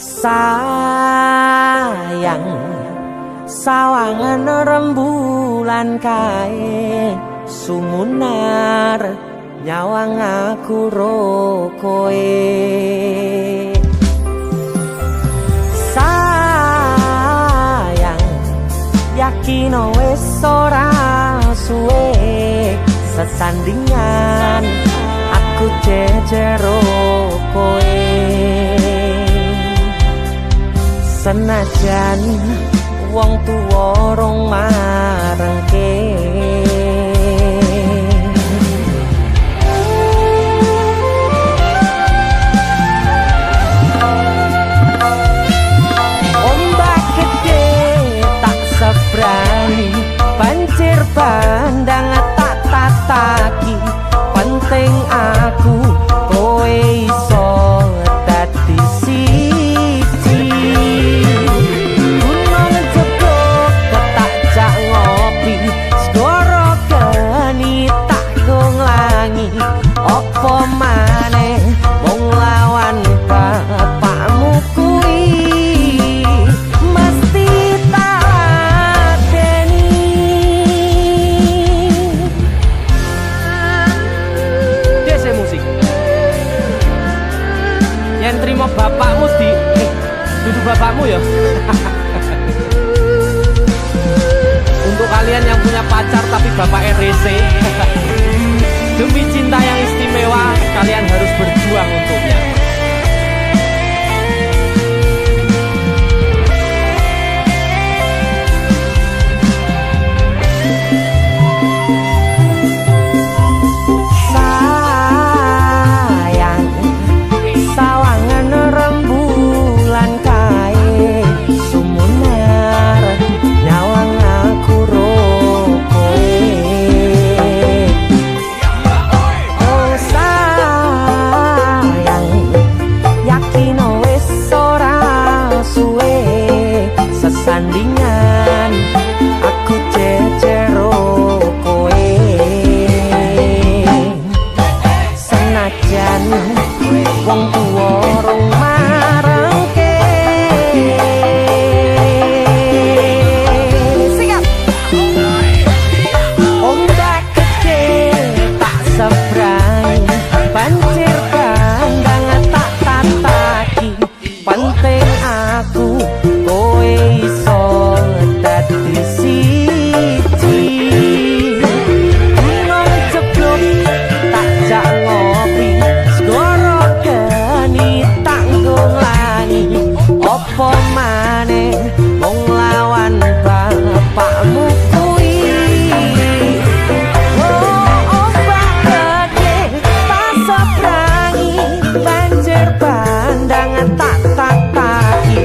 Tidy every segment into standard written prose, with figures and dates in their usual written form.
Sayang sawangan rembulan kae sumunar nyawang aku rokoe. Sayang yakin wis ora suwe sesandingan aku jejero koe. Senajan wong tuwa rong marengke ombak gede tak sebrani banjir bandang tak tataki penting aku kowe iso dadi siji. Gunung jebok tak jak ngopi segoro geni tak gonglangi opo maneh wong lawan bapakmu kuwi mesti tak ladeni. Dese musik yang terima bapakmu di duduk bapakmu ya. Untuk kalian yang punya pacar tapi bapak RC demi cinta yang istimewa kalian harus berjuang untuknya. Sayang sawangan rembulan kae sumunar nyawang aku rokoe. Oh sayang yakin wis ora suwe sesandingan aku jejero koe. Senajan wong tuwa rong marengke sikap ombak gede tak sebrang banjir bandang tak tataki penting aku kowe iso dadi siji. Gunung jeblok tak jak ngopi segoro geni tak gonglangi opo maneh wong lawan bapakmu kuwi. Oh ombak gede tak sebrangi banjir bandang tak tataki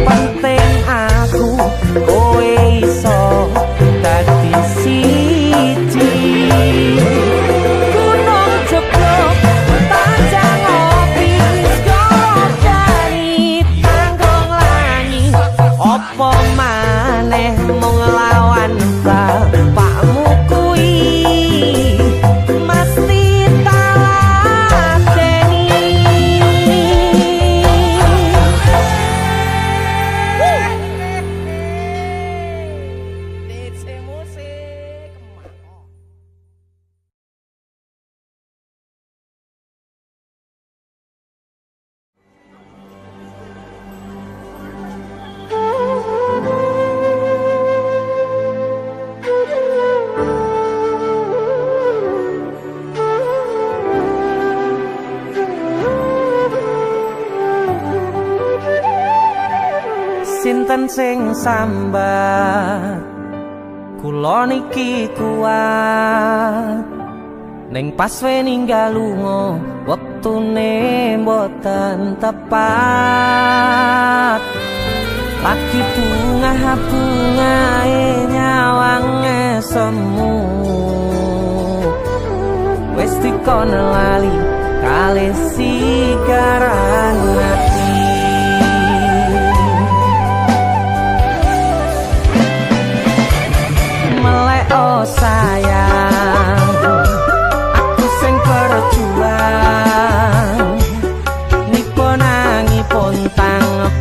penting aku kowe iso dadi siji. Gunung jeblok tak jak ngopi segoro geni tak gonglangi opo maneh mung lawan bapakmu kuwi mesti tak ladeni. DC musik sinten sing sambat kula niki kuat ning pas we ninggal lunga wektune mboten tepat. Lagi bunga-bungae nyawange semu wis dikon lali kalih sigaran ati. Melek oh sayang aku sing berjuang nipo nangi pontang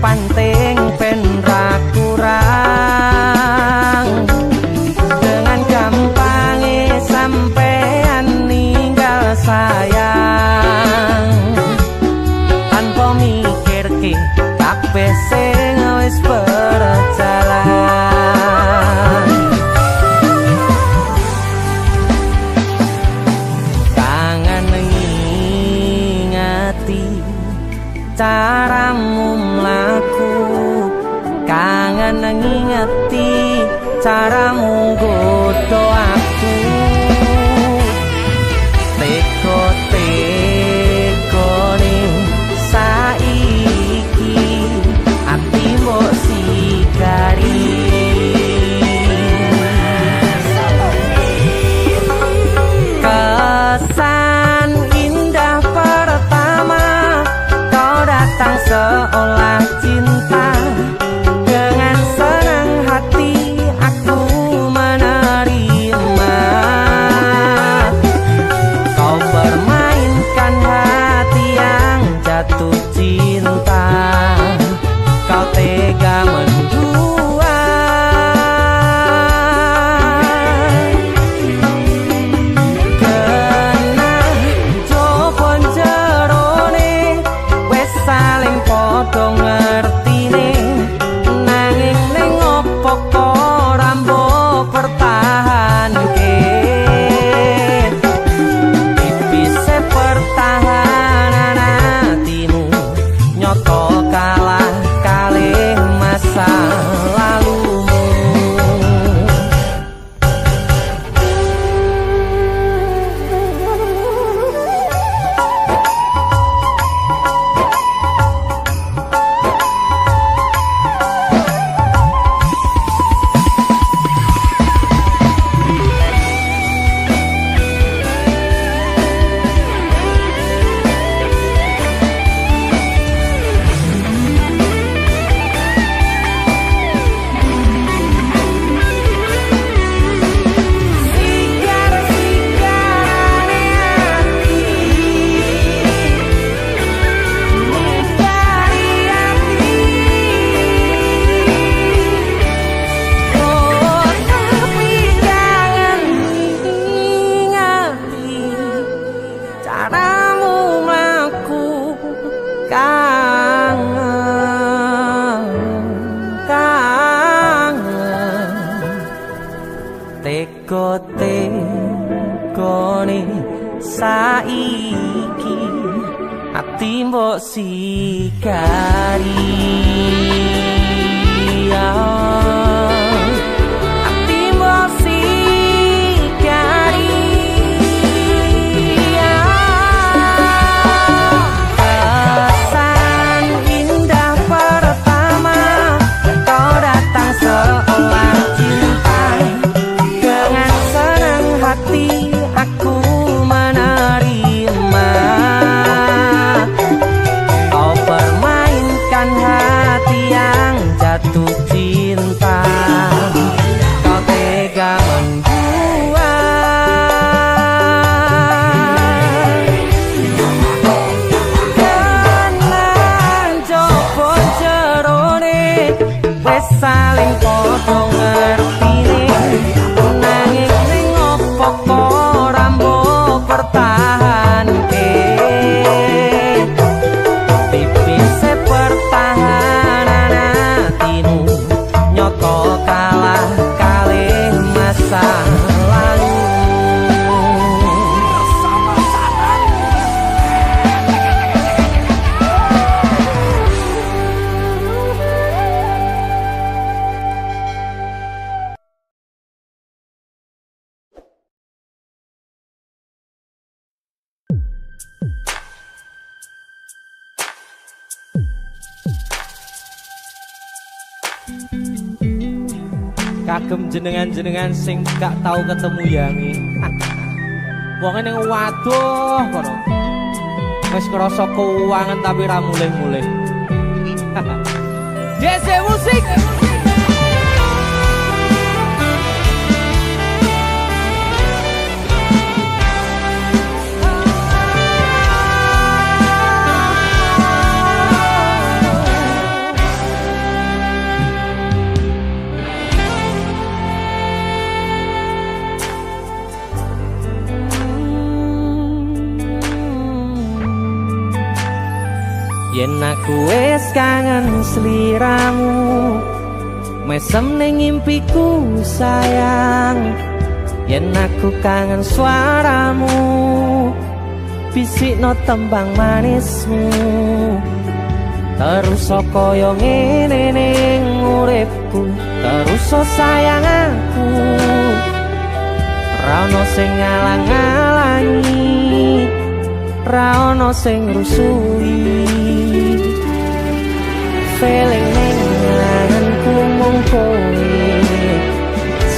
ngerti caramu mlaku, kangen ngingeti caramu godho aku. Teko-teko ning saiki ati mbok sikari. Kesan indah pertama kau datang seolah cinta, dengan senang hati aku menerima. Kau permainkan hati yang jatuh cinta, kau tega mendua. Kena jopon jerone wes saling podo ngertine, nanging ning opo kok rambo pertahanke. Tipise pertahanan hatimu nyoto kalah kalih masa lalumu. Caramu mlaku kangen. Teko-tekone saiki ati mbok sikari. Ati mbok sikari. Kesan indah pertama kau datang seolah cinta, dengan senang hati aku menerima. Kau permainkan hati yang jatuh cinta, kau tega membuat. Kenan jopo jerone wes saling podo ngertine, nanging ning opo kok rambo pertahanke. Tipise pertahanan hatimu nyoto kalah kalih masa lalu. Kagem jenengan-jenengan sing gak tau ketemu Yangi. Wong ning waduh kono. Wis krasa keuangan tapi ra mulih-mulih. DC musik. Yen aku wis kangen sliramu, mesem ning impiku sayang. Yen aku kangen suaramu, bisikno tembang manismu terus kaya ngene ning uripku terus sayang aku ra ono sing ngalang-alangi ra ono sing rusui feeling ning ngangenku mung kowe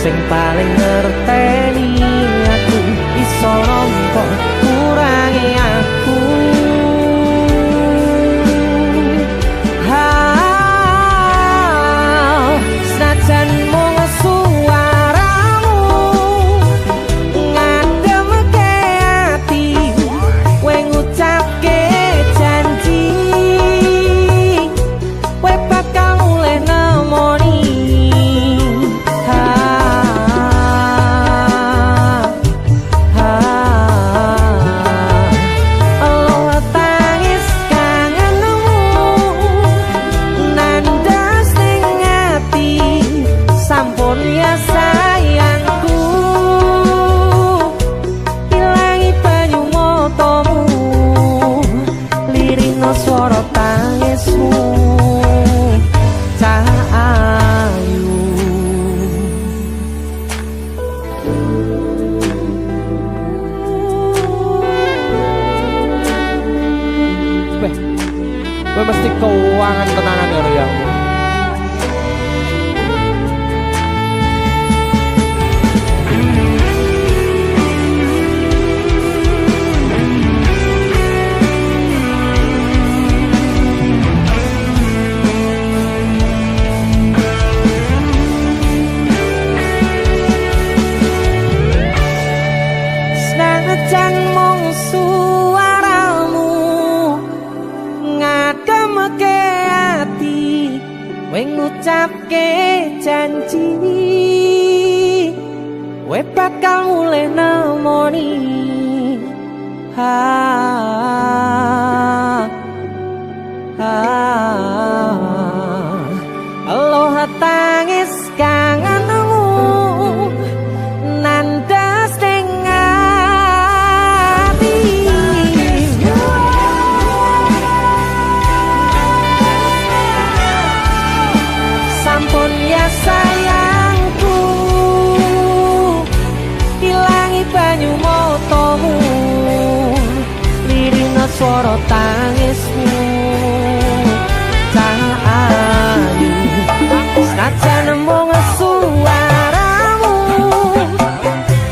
sing paling ngerteni aku iso nampa kurangi aku senajan mung suaramu ngademke ati kowe ngucapke janji kowe bakal mulih nemoni swara tangismu cahayu Kowe mesti keuangan tenanan karo ya. ngucapke janji we bakal mulih nemoni aloha tangis kangenmu nandas ning ati sampun ya sayangku ilangi banyu motomu lirina swara tangismu cahayu senajan mung suaramu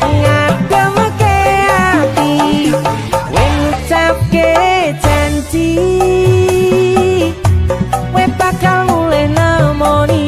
ngademke ati we ngucapke janji we bakal mulih nemoni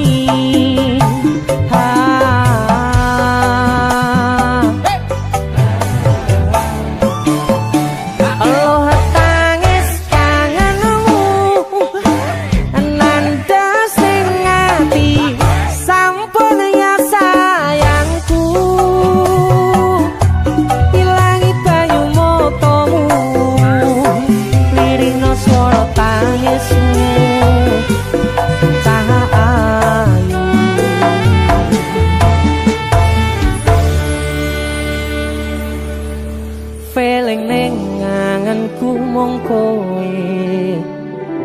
feeling ning ngangenku mung kowe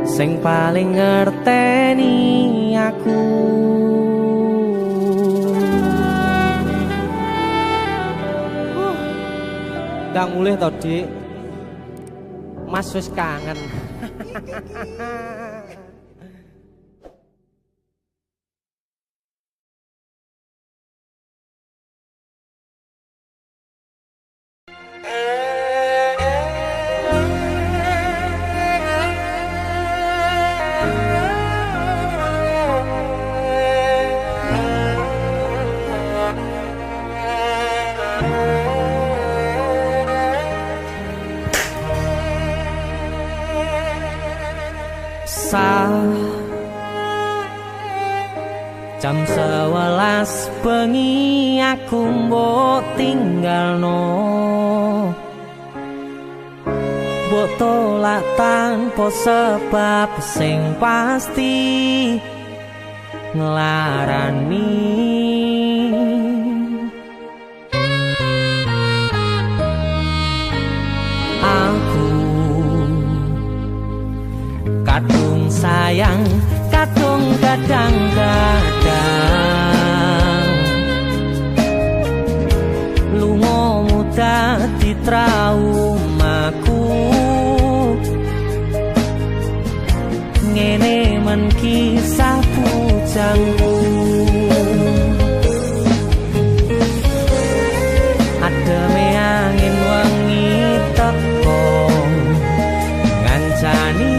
sing paling ngerteni aku Ndang mulih to, Dik. Mas wis kangen. Jam 11 bengi aku mbok tinggalno mbok tolak tanpa sebab sing pasti nglarani aku kadung sayang kadung kadang-kadang lungamu dadi traumaku ngene men kisah bujangku ademe angin wengi teko ngancani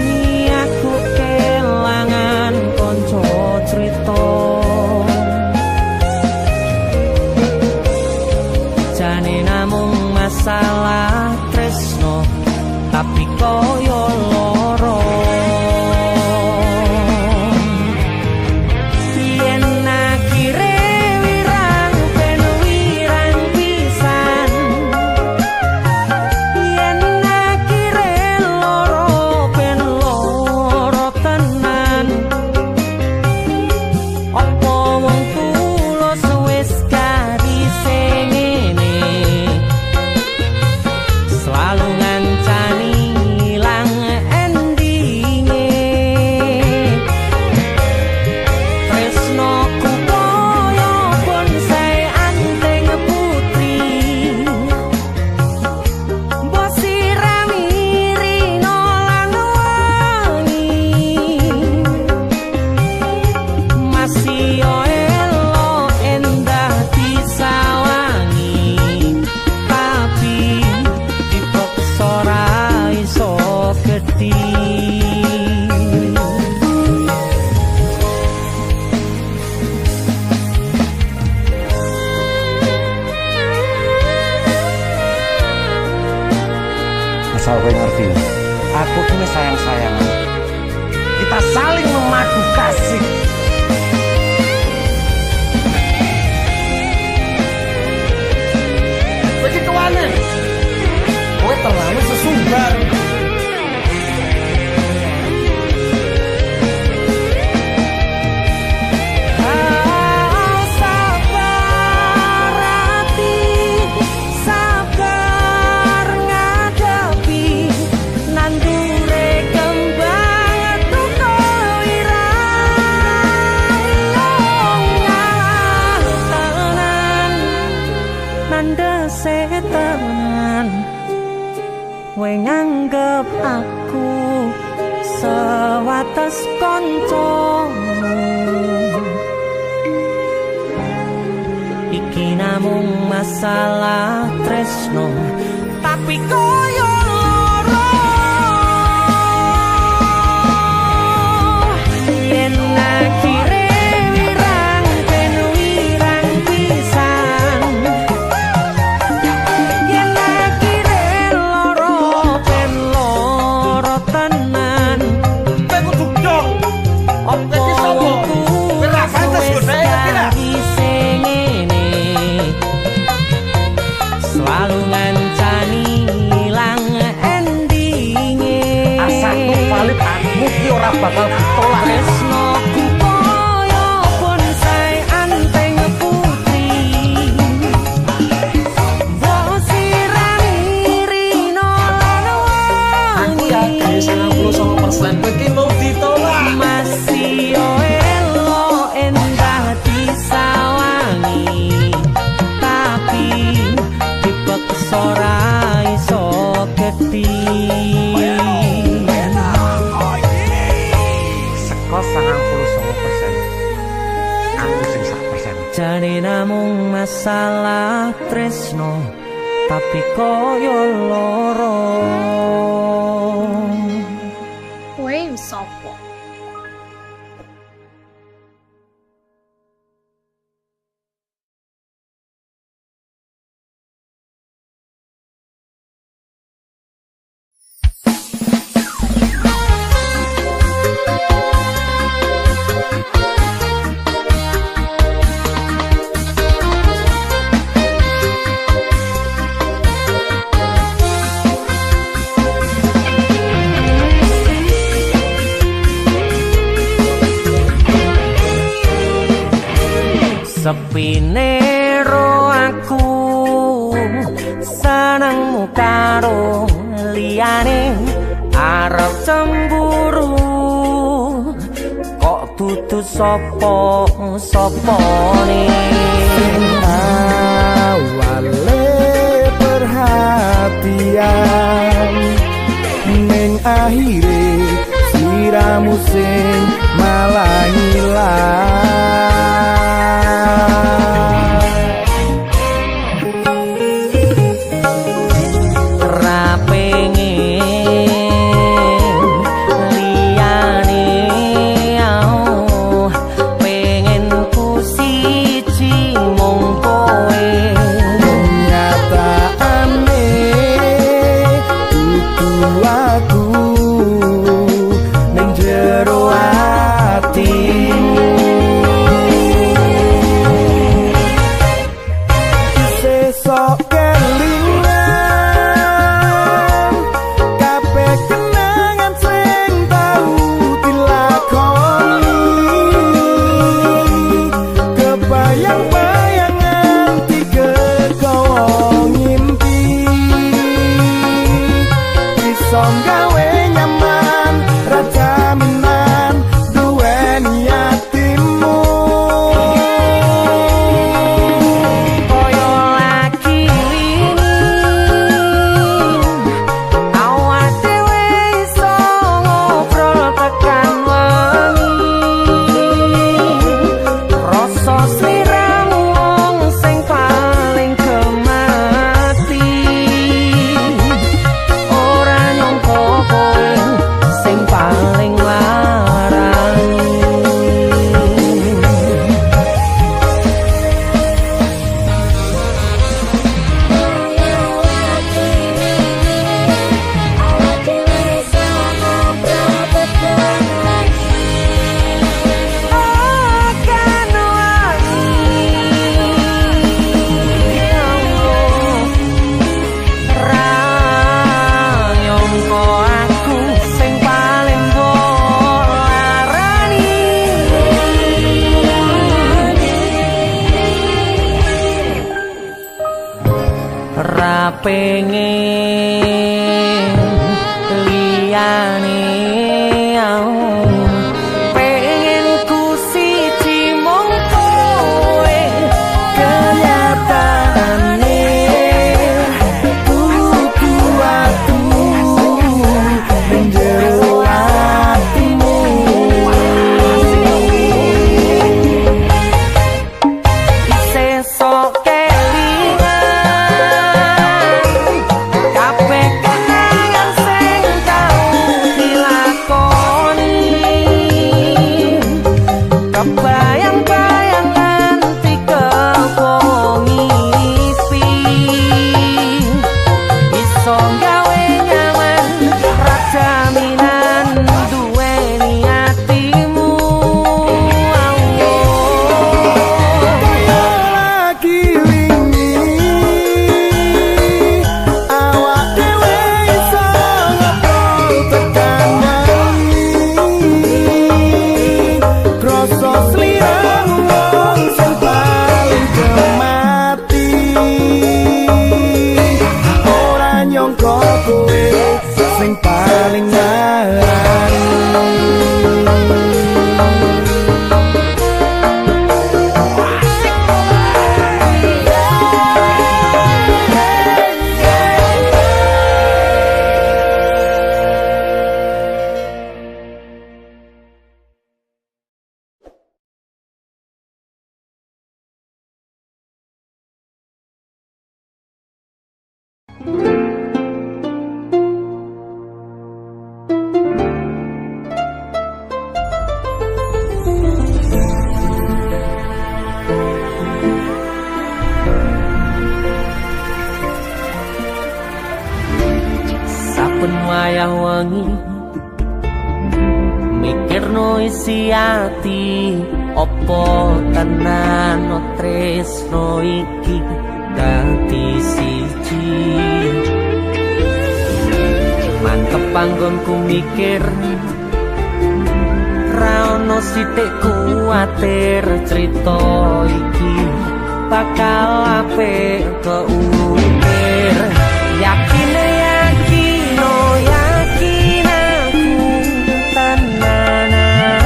aku kelangan konco crita jane namung masalah tresno tapi koyo loro asal kowe ngerti, aku kini sayang-sayangan. Kita saling memadu kasih. Pergi ke mana? Kowe terlalu sesumbar. Kowe nganggep aku sewates kancamu iki namung masalah tresno tapi koyo loro yen akhire wirang ben wirang pisan yen akhire loro ben loro tenan Kowe kudu dong. Oke iki sapa? Ora pantes kok saya kira. Selalu ngancani ilang endinge Asakku valid aku ki ora bakal ditolak. tresnoku koyo bonsai anteng putri mbok sirani rino lan Aku yakin 99% kowe ki mau ditolak. masih elo endah disawangi tapi dipaksa ora iso gedhi Seko 99%. Aku sing 1%. jane namung masalah tresno tapi koyo loro Kowe sapa? sepine ro aku senengmu karo liyane arep cemburu dudu sapa-sapane awale perhatian ning akhire siramu sing malah pengen liyane pengen ku siji mung kowe kenyataane kuku atu menjero atimu sesok sing paling larang wayah wengi mikirno isi ati opo tenan tresno iki dadi siji mantep panggonku mikir ra ono sithik kuwatir crita iki bakal apik keukir yakin yakin aku tenanan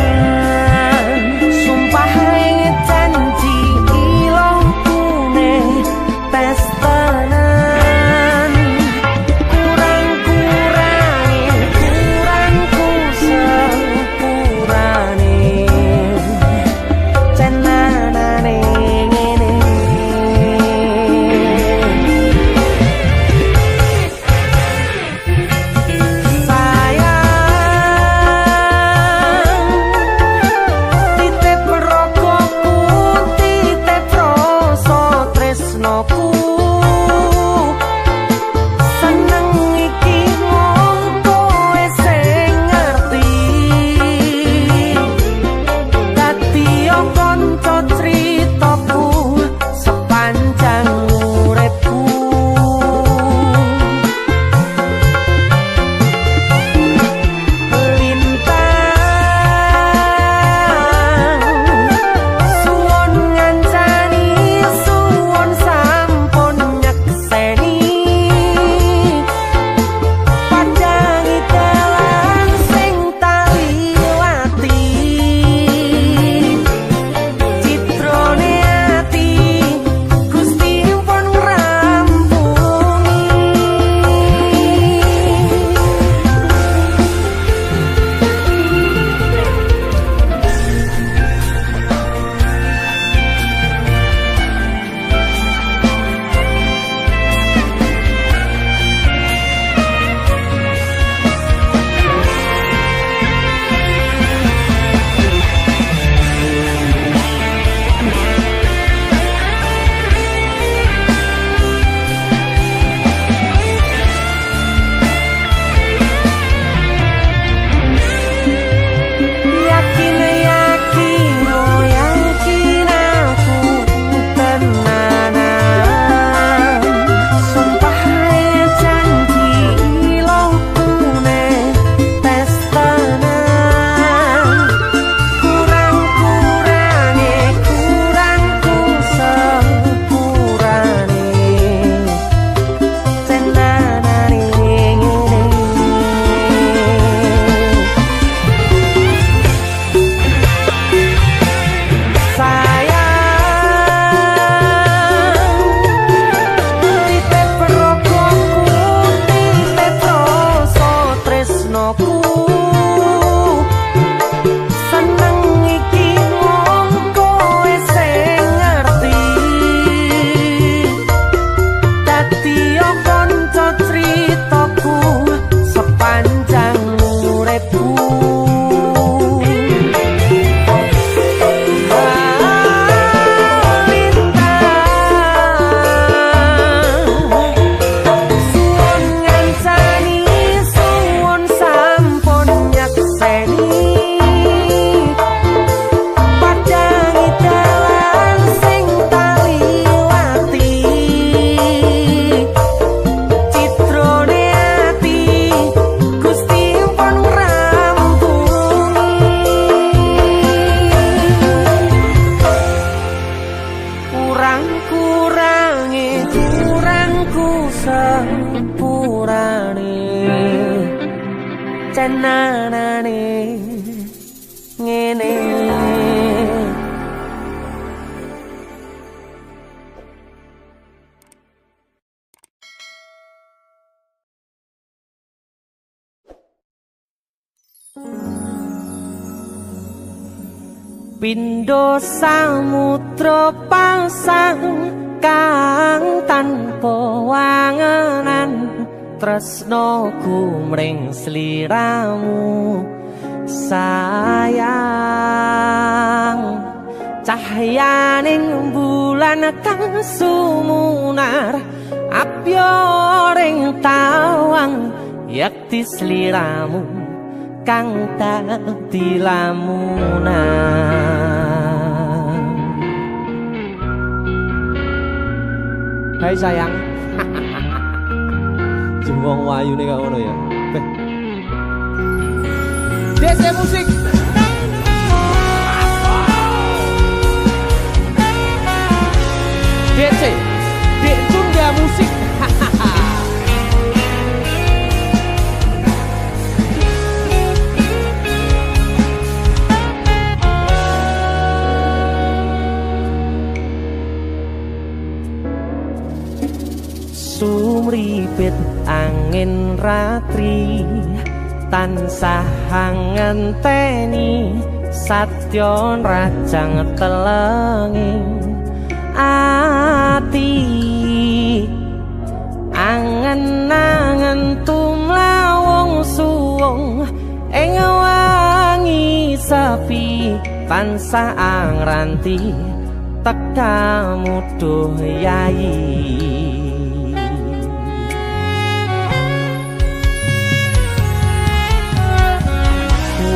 Pindho samudra pasang kang tanpa wangenan tresnaku mring sliramu sayang cahyaning bulan kang sumunar apyoring tawang yakti sliramu kang dadi lamunan. Hai sayang. Jengwong wayu nih gak ngono ya. DC musik. DC, Dek Tunda Musik. Sumripit angin ratri tansah ngenteni satya rajang telenging ati angen-angen tumlawung suwung ing wangi sepi tansah angranti tekamu duh yayi.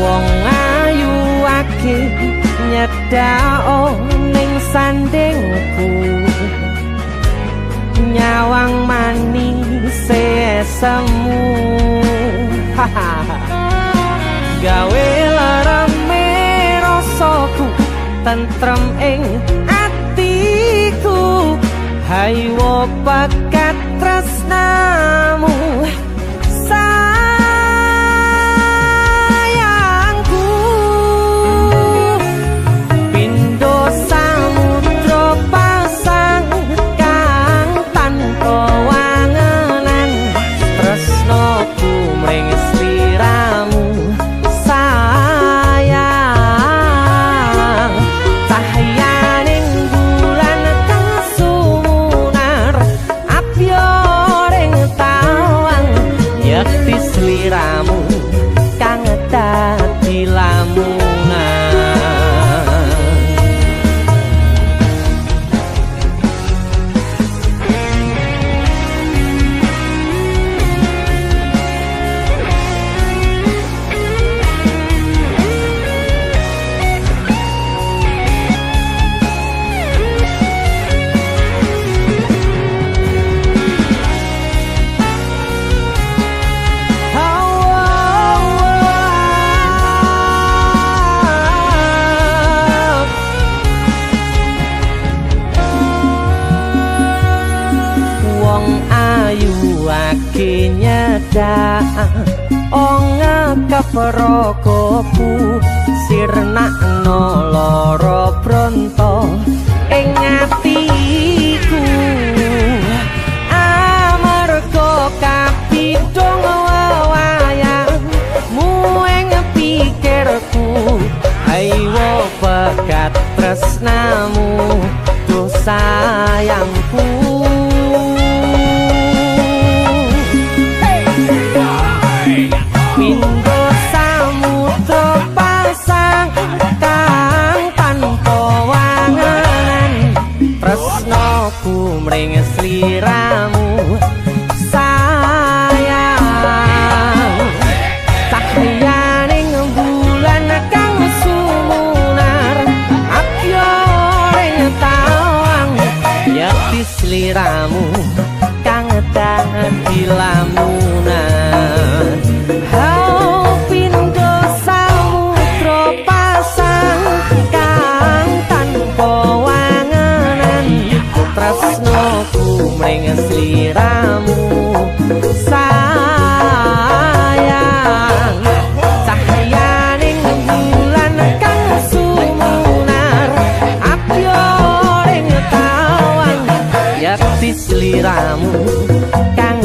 Wong ayu akeh nyedhak ning sandingku nyawang manis semu gawe larame rasaku tentrem ing atiku haywo pakat tresnamu Prokopu sirnakno lara bronto ing atiku amarga kapidhong wayangmu ing pikirku ayo pekat tresnamu duh sayangku mring sliramu sayang cahyaning bulan kang sumunar apyoring tawang yakti sliramu kang dadi lamunan hau pindho samudra pasang kang tanpa tresnoku mring sliramu sayang cahyaning bulan kang sumunar apyoring tawang yakti sliramu kang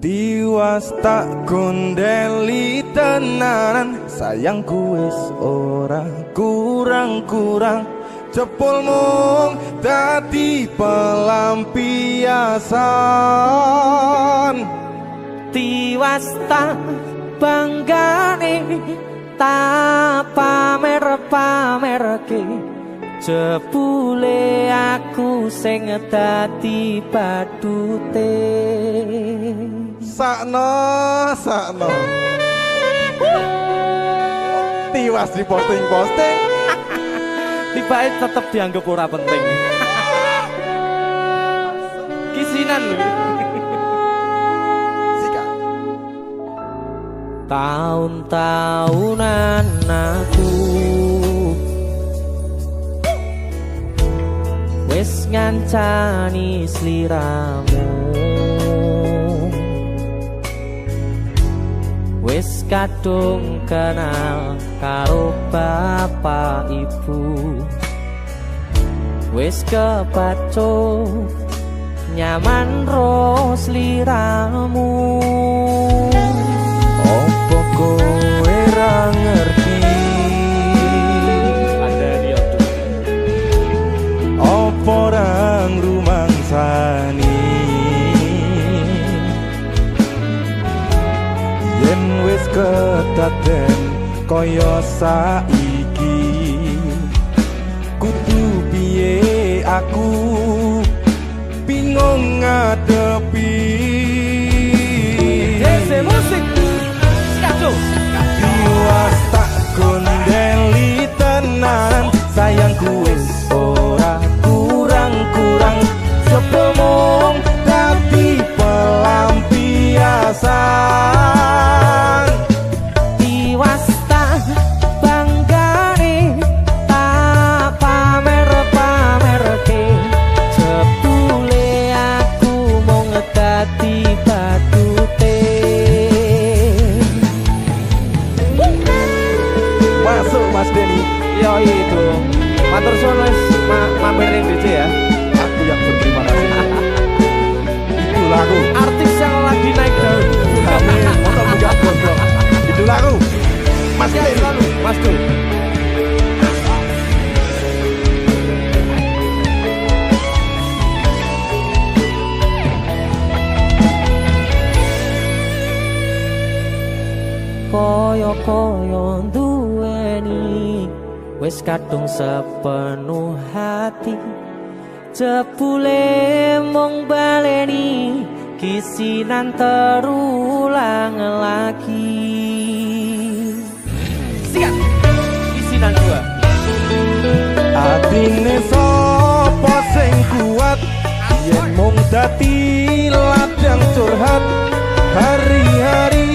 Tiwas tak gondeli tenanan, sayangku wis ora kurang-kurang. Jepul mung dadi pelampiasan. Tiwas tak banggane tak pamer-pamerke, jebule aku sing dadi badute. Sakno Tiwas di posting-posting, Tibae tetep dianggap ora penting. Kisinan lho. Tahun-tahunan aku wis ngancani sliramu, wis kadung kenal karo bapak ibu, wis kepacu nyaman ro sliramu. opo kowe ra ngerti, opo ra ngrumangsani yen wis kedaden kaya saiki. Kudu piye aku bingung ngadepi. Dese musik skaco. Tiwas tak gondeli tenan, sayangku wis ora kurang-kurang. Sepemong dadi pelampiasan. Tiwas tak banggane tak pamer-pamerke, jebule aku mung dadi badute. Masuk Mas Denny. Yo itu. Matur suwun wis mampir ning DC ya. Aku yang berterima kasih. Itu lagu. Artis yang lagi naik daun. Amin. Untuk enggak gondrong. Itu lagu. Mas Denny. Mas Dul. Koyo-koyo duweni wis kadung sepenuh hati, jebule mung baleni kisinan terulang lagi. Siap. Isinan 2. Atine sapa sing kuat yen mung dadi ladang curhat. Hari-hari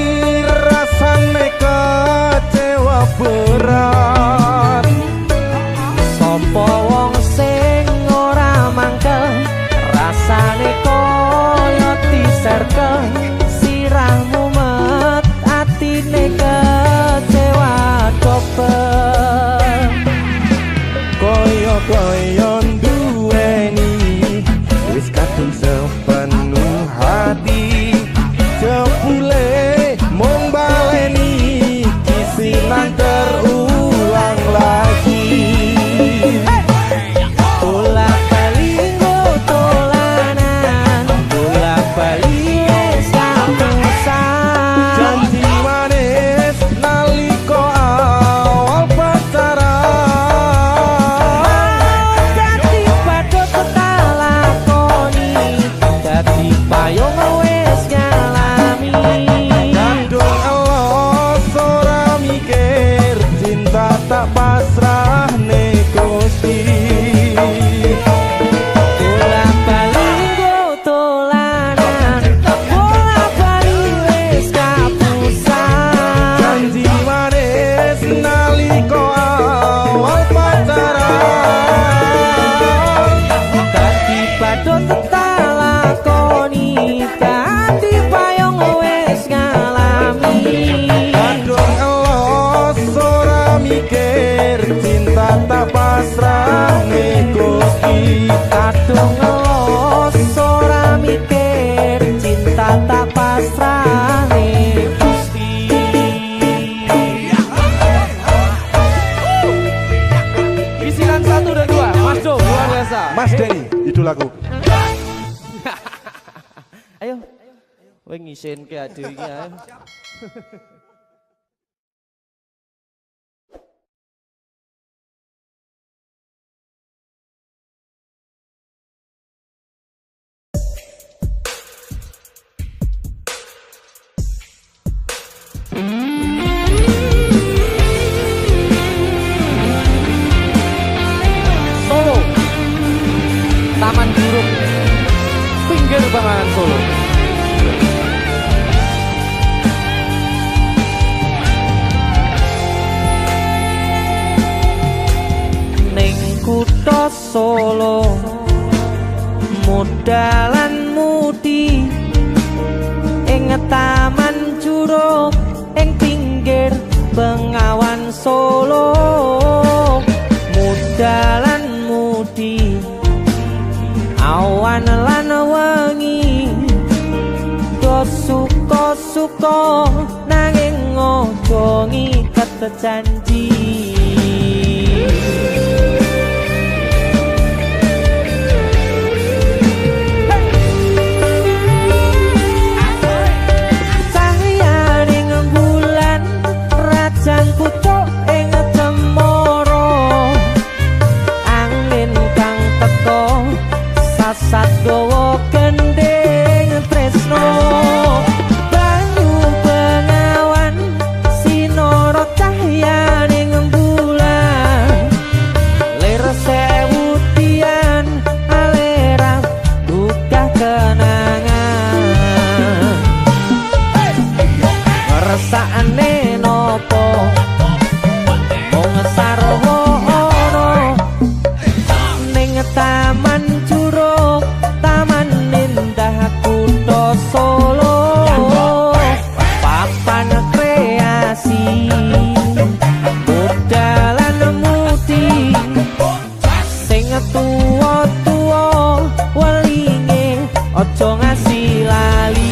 rasane kecewa berat. Sopo wong sing ora mangkel, rasane koyo diserkel, sirahmu met atine kecewa dobel. Koyo-koyo duweni wis kadung sepenuh hati, jebule mung baleni kisinan terulang lagi. Bolak-balik tolanan, bolak-balik wis kapusan. Janji manis nalika awal pacaran, Dadi padha tak lakoni, dadi payung wis ngalami. kandung elos ora mikir, cinta tak pasrah Gusti. Bolak-balik tolanan, bolak-balik wis kapusan. Janji manis nalika awal pacaran, Dadi padha tak lakoni, dadi payung wis ngalami. kandung elos ora mikir, cinta tak pasrah Gusti. Kadung los ora mikir, cinta tak pasrah Jo, luar biasa. Mas Denny, idolaku. Ayo. Kowe ngisin ke ade iki ayo. Solo. Taman Burung. Pinggir Banganan Solo. Ning kutha Solo modalan mudi ing taman juruk ing pinggir Bengawan Solo modalan mudi awan lan wengi do suka-suka nanging ojo ngiket janji. Rajan pucuk ing cemara angin kang teka sasat gawa gending tresno banyu bengawan sinara cahyaning bulan lir sewu tian alera duka kenangan ngrasakne nopo mung sarwana ning taman juruk taman indah kutha Solo papan kreasi modalan mudi sing tuwa-tuwa welinge aja ngasih lali.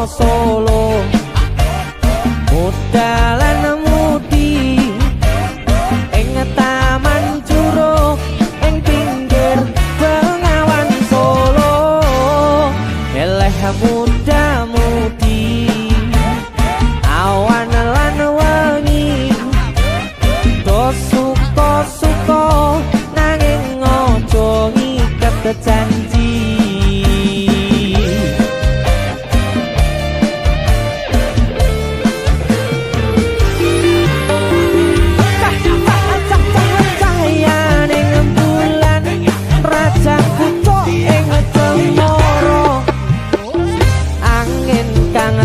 Solo modalan mudi ing taman juruk ing pinggir Bengawan Solo eleh muda mudi awan lan wengi do suka-suka nanging ojo ngiket janji.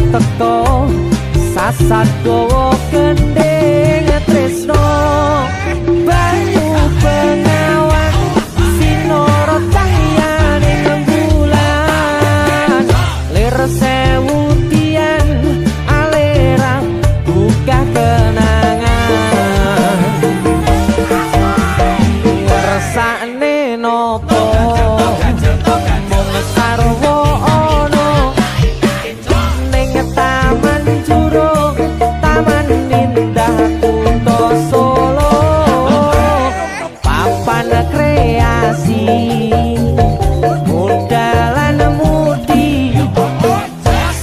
Teko sasat gawa gending tresno banyu bengawan sinara cahyaning bulan lir sewu tian alera buka kenangan ngrasakne nopo mung sarwana taman juruk taman indah kutha Solo papan kreasi modalan mudi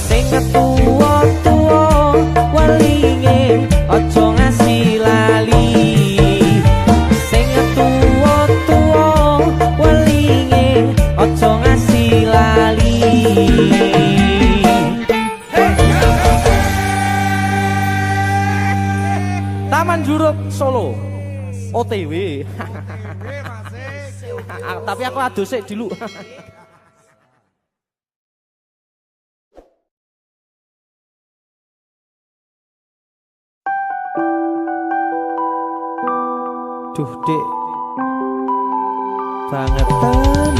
sing tuwa-tuwa welinge aja ngasih lali sing tuwa-tuwa welinge aja ngasih lali. Taman Juruk Solo OTW. Tapi aku adus sik dulu. Duh Dik, bangetan.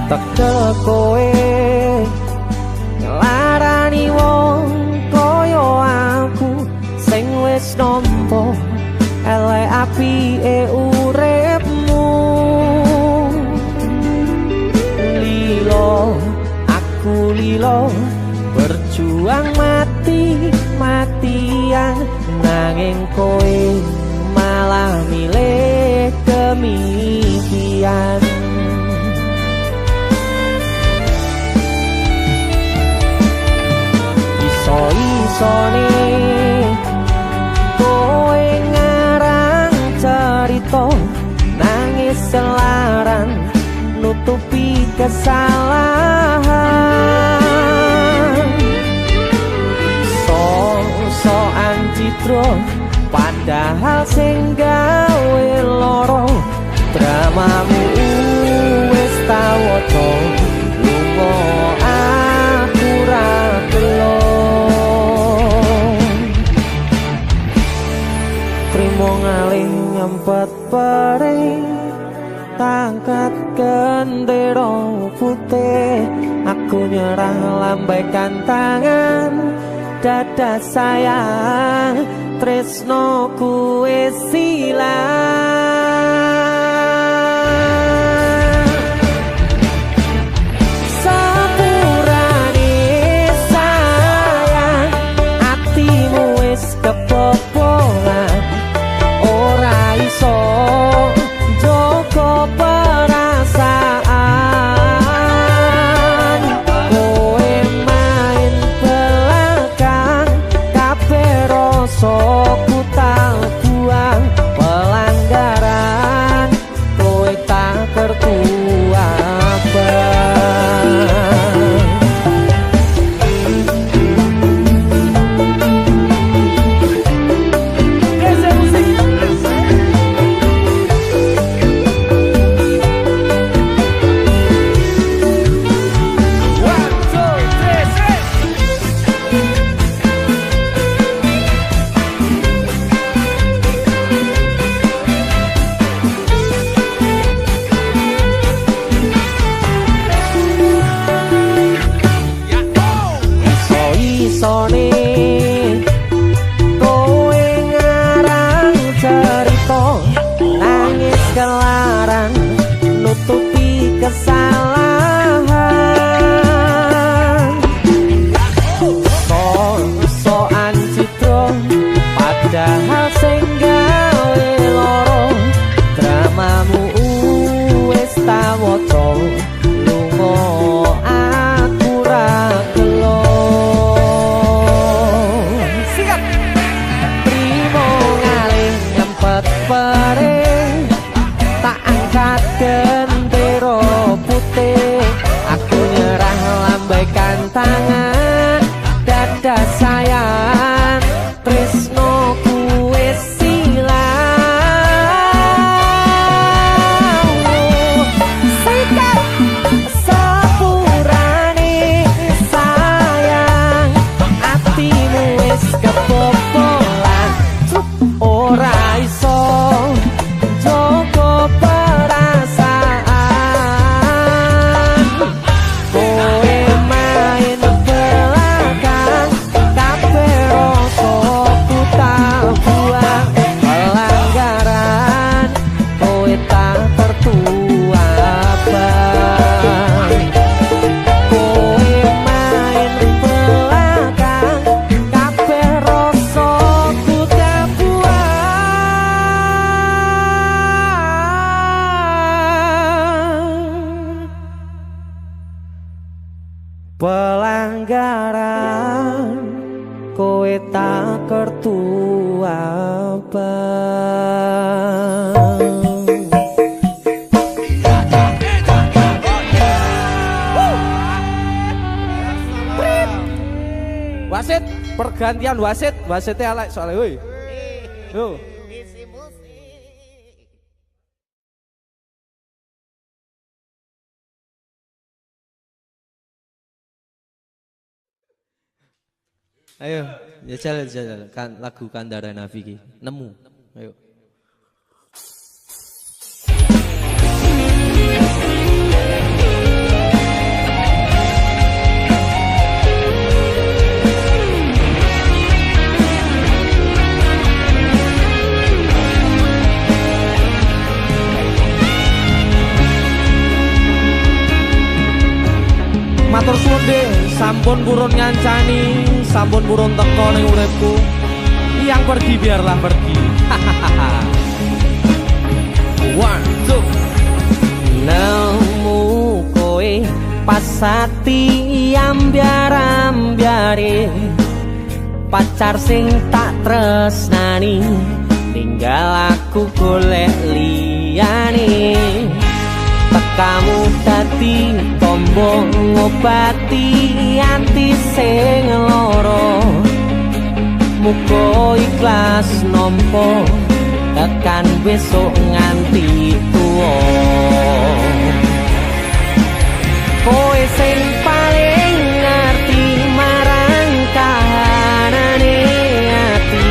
Tekel kowe ngelarani wong koyo aku sing wis nampa elek apike uripmu. Lilo aku lilo berjuang mati-matian nanging kowe malah milih demikian. Iso-isone kowe ngarang cerita nangis selaran nutupi kesalahan. So-soan citro padahal sing gawe loro dramamu wis tau waca lunga aku ra gelo. Trimo ngalih nyempet perih tangkat gendera putih. Aku nyerah lambaikan tangan dada sayang tresnoku wis ilang. Sepurane sayang atimu wis kebobolan ora iso joko perasaan. Kowe main belakang kabeh rasa ku tak buang pelanggaran kowe tak kertu abang. Iso-isone kowe ngarang cerita nangis kelaran nutupi kesalahan. So-soan citro padahal sing gawe loro dramamu wis tak waca lunga aku ra gelo. Perih tak angkat gendera putih. Aku nyerah lambaikan tangan dada sayang tresnoku wis ilang. Sikap sepurane sayang atimu wis kebobolan ora iso joko perasaan. Kowe main belakang kabeh rasa ku tak buang pelanggaran kowe tak tertua abang. Kowe main belakang kabeh rasa ku tak pelanggaran kowe tak kertu abang. Wasit, pergantian wasit, wasitnya elek soalnya woi. Yo. Isi musik Ayo, jajal kan lagu Kandara Nafi ki. Nemu. Ayo. Matur suwun deh, sampun purun ngancani, sampun purun teko ning uripku. Yang pergi biarlah pergi. One, two. Nemu kowe pasati ambyar-ambyare pacar sing tak tresnani tinggal aku golek liyane. Tekamu dadi tombo ngobati ati sing lara. Muga ikhlas nampa tekan besok nganti tuwa. Kowe sing paling ngerti marang kahanane ati.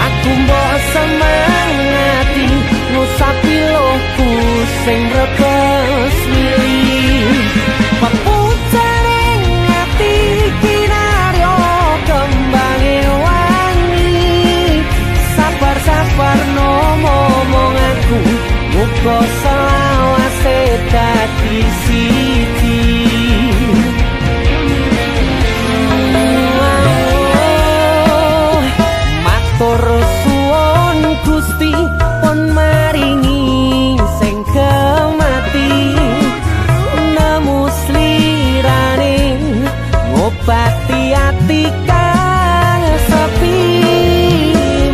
Aku mbok semangati ngusapi lohku sing rebes milih. Pepucaring ati kinaryo kembange wangi. Sabar-sabar ngomong aku muga selawase dadi siji. Matur suwun Gusti pun maringi sing kemati. Nemu slirane ngobati ati kang sepi.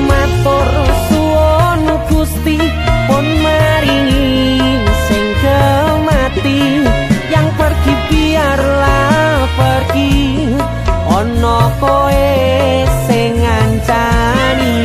Matur suwun Gusti pun maringi sing kemati. Yang pergi biarlah pergi, ono koe sing ngancani.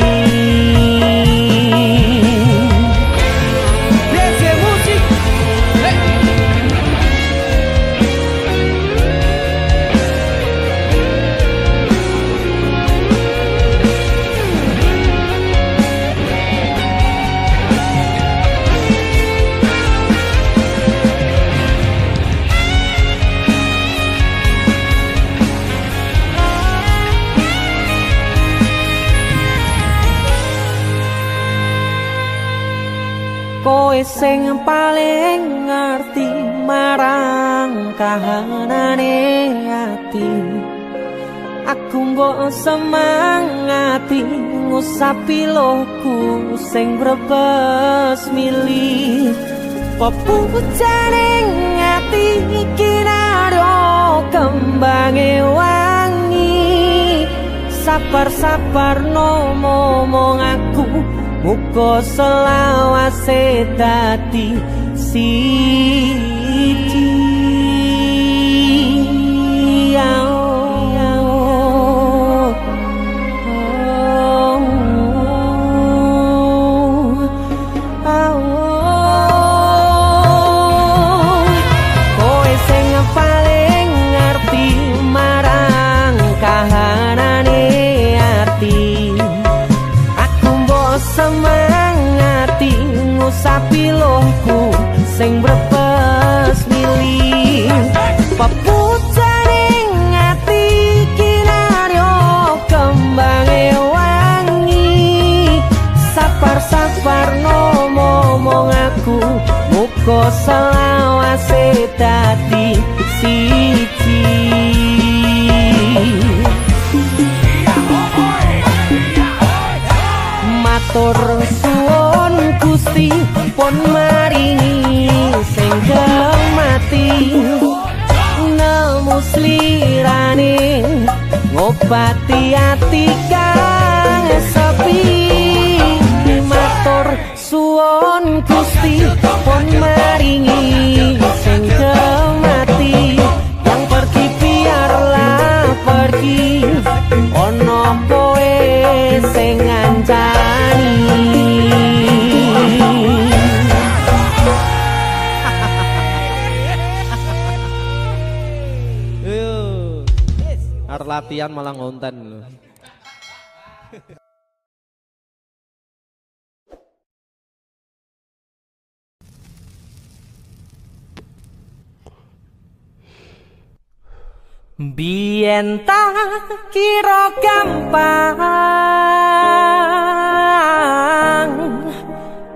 Kowe sing paling ngerti marang kahanane ati. Aku mbok semangati ngusapi lohku sing brebes milih. Pepucaring ati kinaryo kembange wangi. Sabar-sabar ngomong aku muga selawase dadi siji. Kowe sing paling ngerti marang kahanane ati. Aku mbok semangati ngusapi lohku sing brebes milih. Pepucaring ati kinaryo kembange wangi. Sabar-sabar ngomong aku muga selawase dadi siji. Matur suwun Gusti pun maringi sing kemati. Nemu slirane ngobati ati kang sepi. Matur suwun Gusti pun maringi sing kemati. Yang pergi biarlah pergi, ono kowe sing ngancani. Arep latihan malah ngonten lho. Biyen tak kira gampang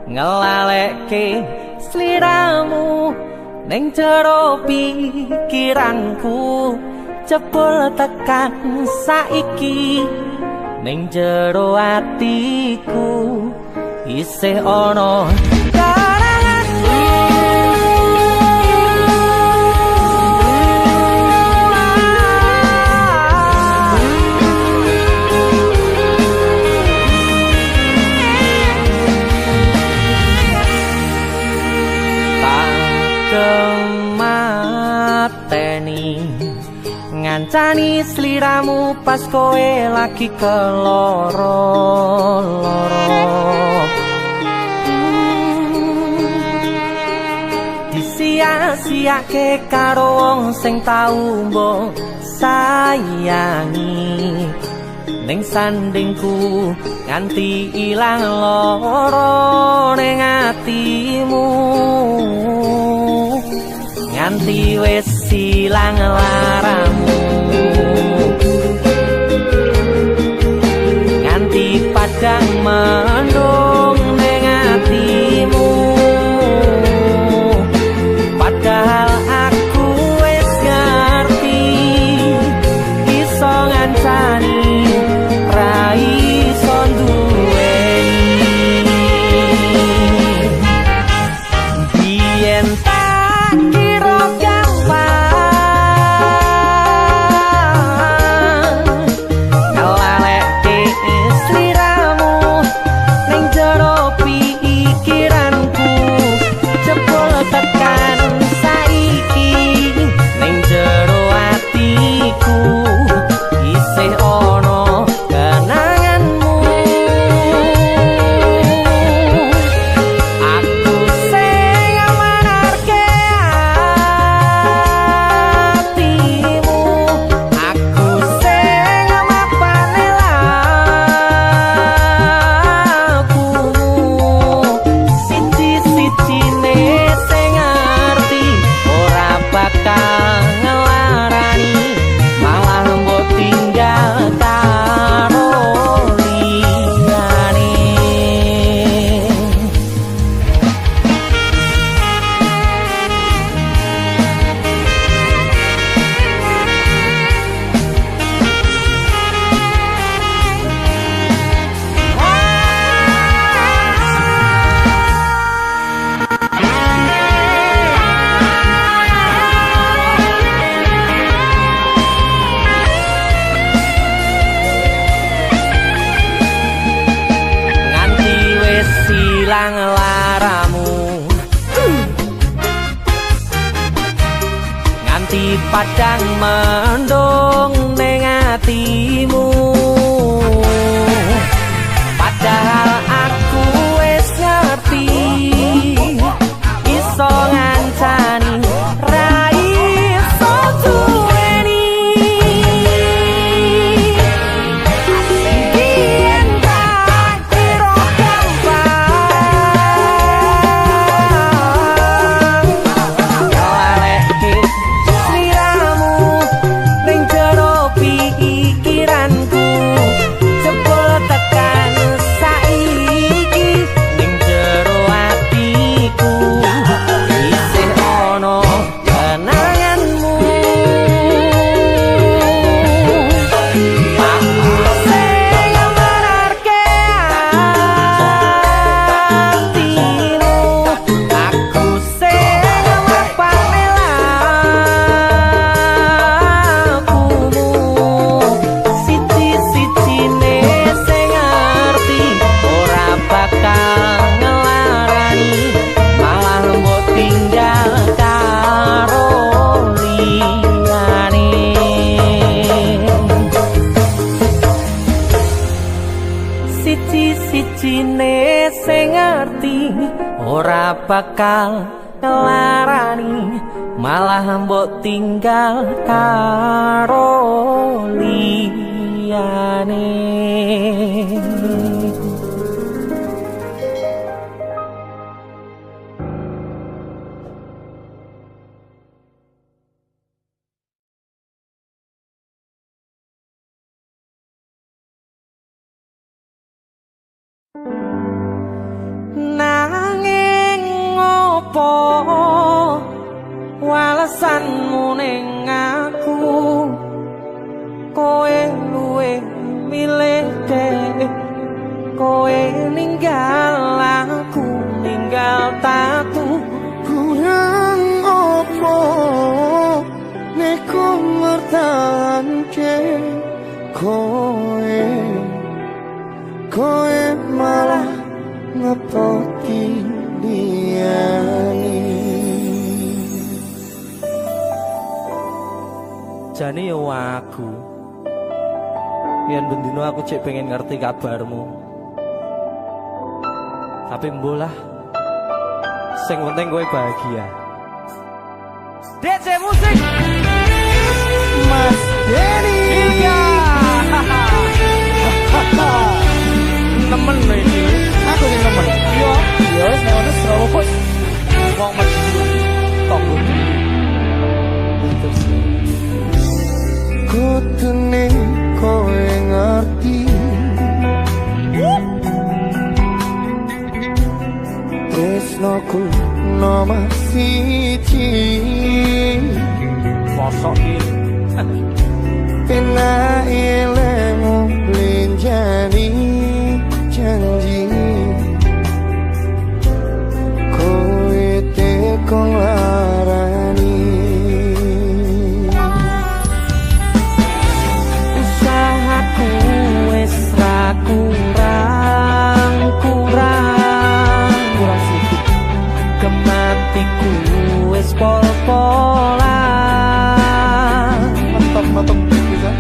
ngelalekke sliramu ning jero pikiranku jebul tekan saiki ning jero atiku isih ana ngancani sliramu pas kowe lagi keloro-loro disia-siake karo wong sing tau mbok sayangi ning sandingku nganti ilang loro ning atimu nganti wis silang laramu nganti padang mendung ning atimu padahal aku wis ngerti iso ngancani ra iso duweni biyen padang mendung ning atimu padahal aku wis ngerti iso ngancani ra iso duweni biyen tak kira siji-sijine sing ngerti ora bakal ngelarani malah mbok tinggal karo liyane. liyane. Nanging ngopo walesanmu ning aku, kowe luwe milih dek, kowe ninggal aku ninggal tatu. Kurang opo nek ku mertahanke kowe malah ngepoti liyane. Jane yo aku yen bendino aku cek pengen ngerti kabarmu, tapi mbolah sing penting kowe bahagia. DJ musik Mas Denny Ilga. Nemen lho iki. aku sing nemen. Yo, Ya wis nek ono Surabaya kok wong mesti tonggo. Terus kutune kowe ngerti. Tresnoku nomor siji. mosok iki. Pena ilmu linjani janji kowe tekon larani. Usahaku wis ra kurang sedikit, kematiku wis pol-polan. Mantap bisa.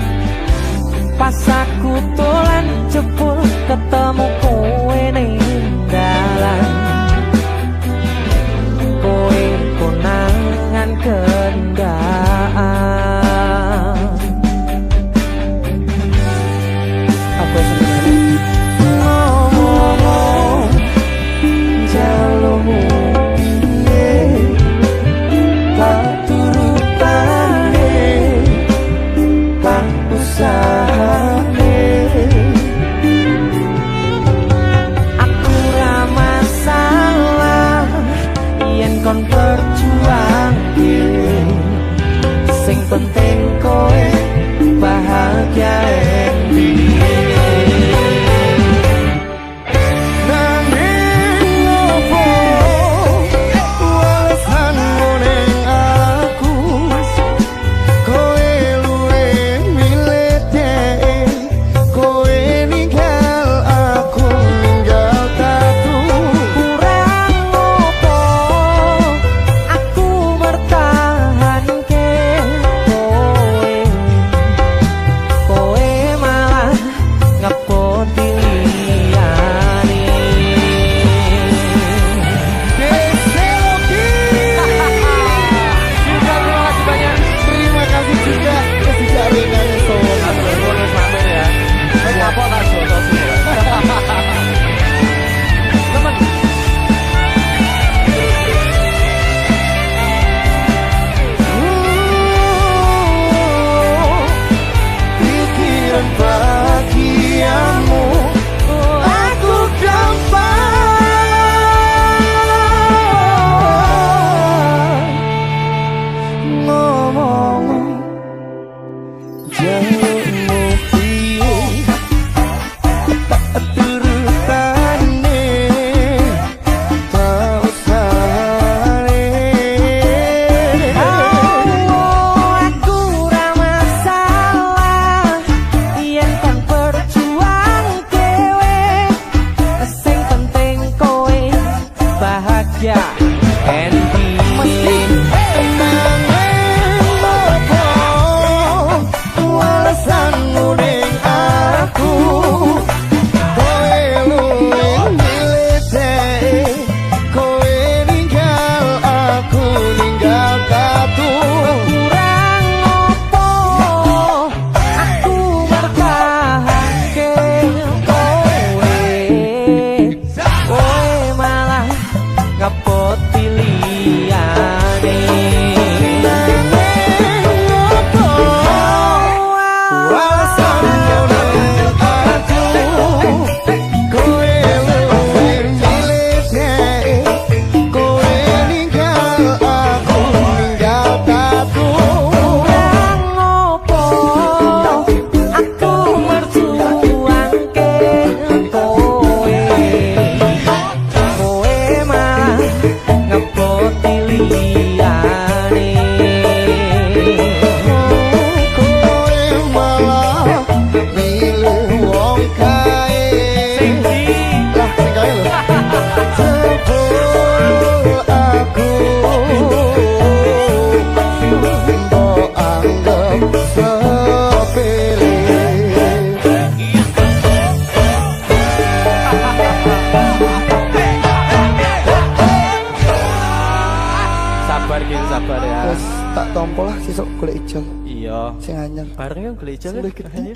besok golek ijo. Iya. Sing anyar. Bareng yo golek ijo. Golek gede.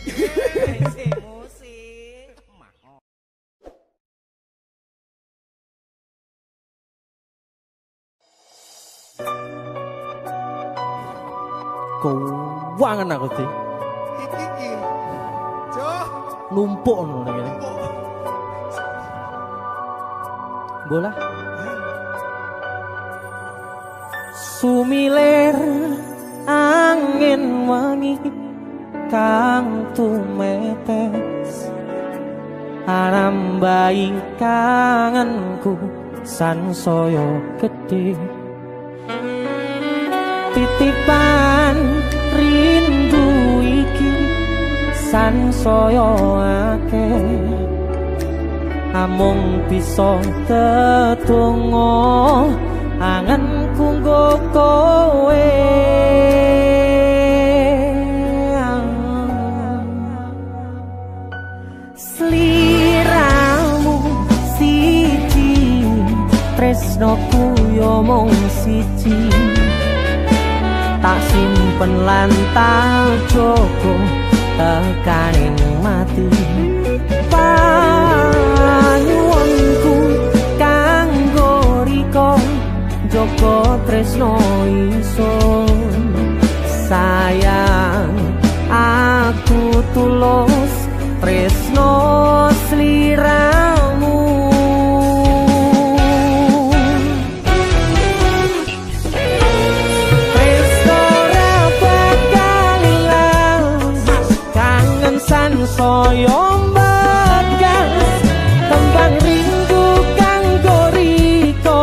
Keuangan aku sih. Iki. Jo. Numpuk ngono ngene. Bola. Sumilir angin wangi kang tumetes arambai kangenku sansaya gedhe titipan rindu iki sansaya akeh amung bisa tetunggo anganku nggo kowe sliramu siji tresnoku yo mung siji tak simpen lan tak jogo tekaning mati panyuwunku kanggo riko joko tresno ingsun sayang aku tulus tresno sliramu tresno ra bakal ilang kangen sansaya mbegas tembang rindu kanggo riko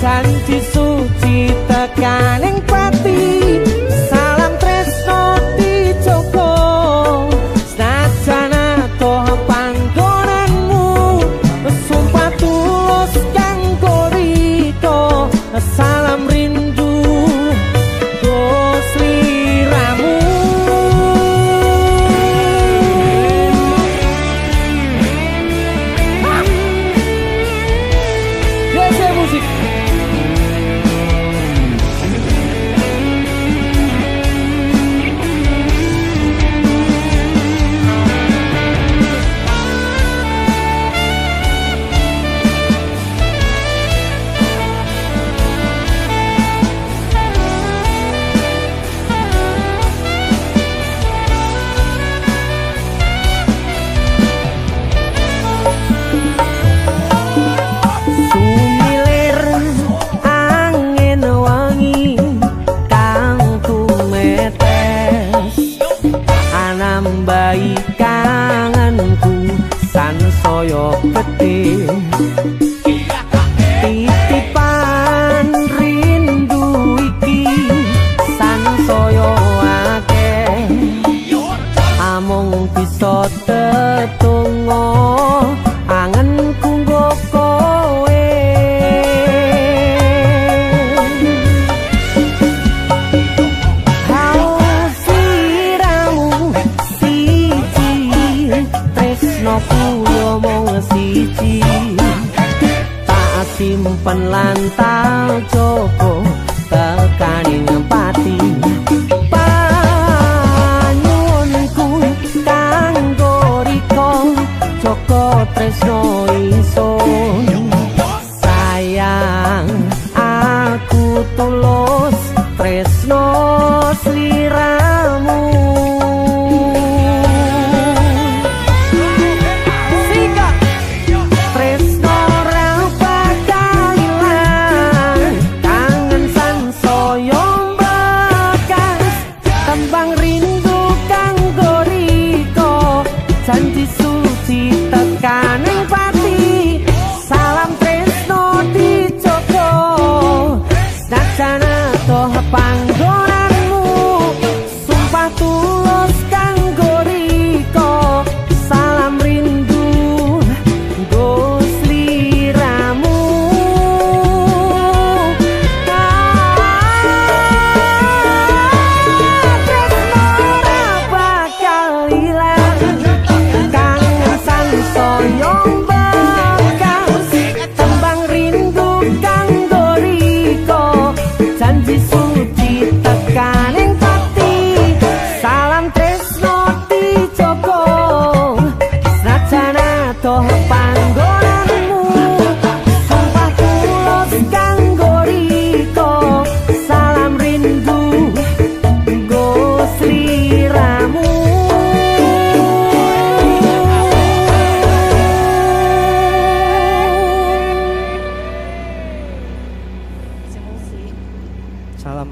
janji suci tekaning pati salam tresno dijogo senajan atoh panggonanmu sumpah tulus kanggo riko salam rindu go sliramu musik sumilir angin wangi kang tumetes anambai kangenku sansaya gedhe titipan rindu iki sansaya akeh amung bisa tetunggo angenku nggo kowe siramu siji tresnoku yo mung siji tak simpen lan tak jogo tekaning pati panyuwunku kanggo riko joko tresno ingsun sayang aku tulus tresno sliramu tresno ra bakal ilang kangen sansaya mbekas tembang rindu kanggo riko janji suci tekaning pati Toh panggonanmu sumpah tulus kanggo riko salam rindu go sliramu Salam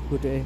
bude.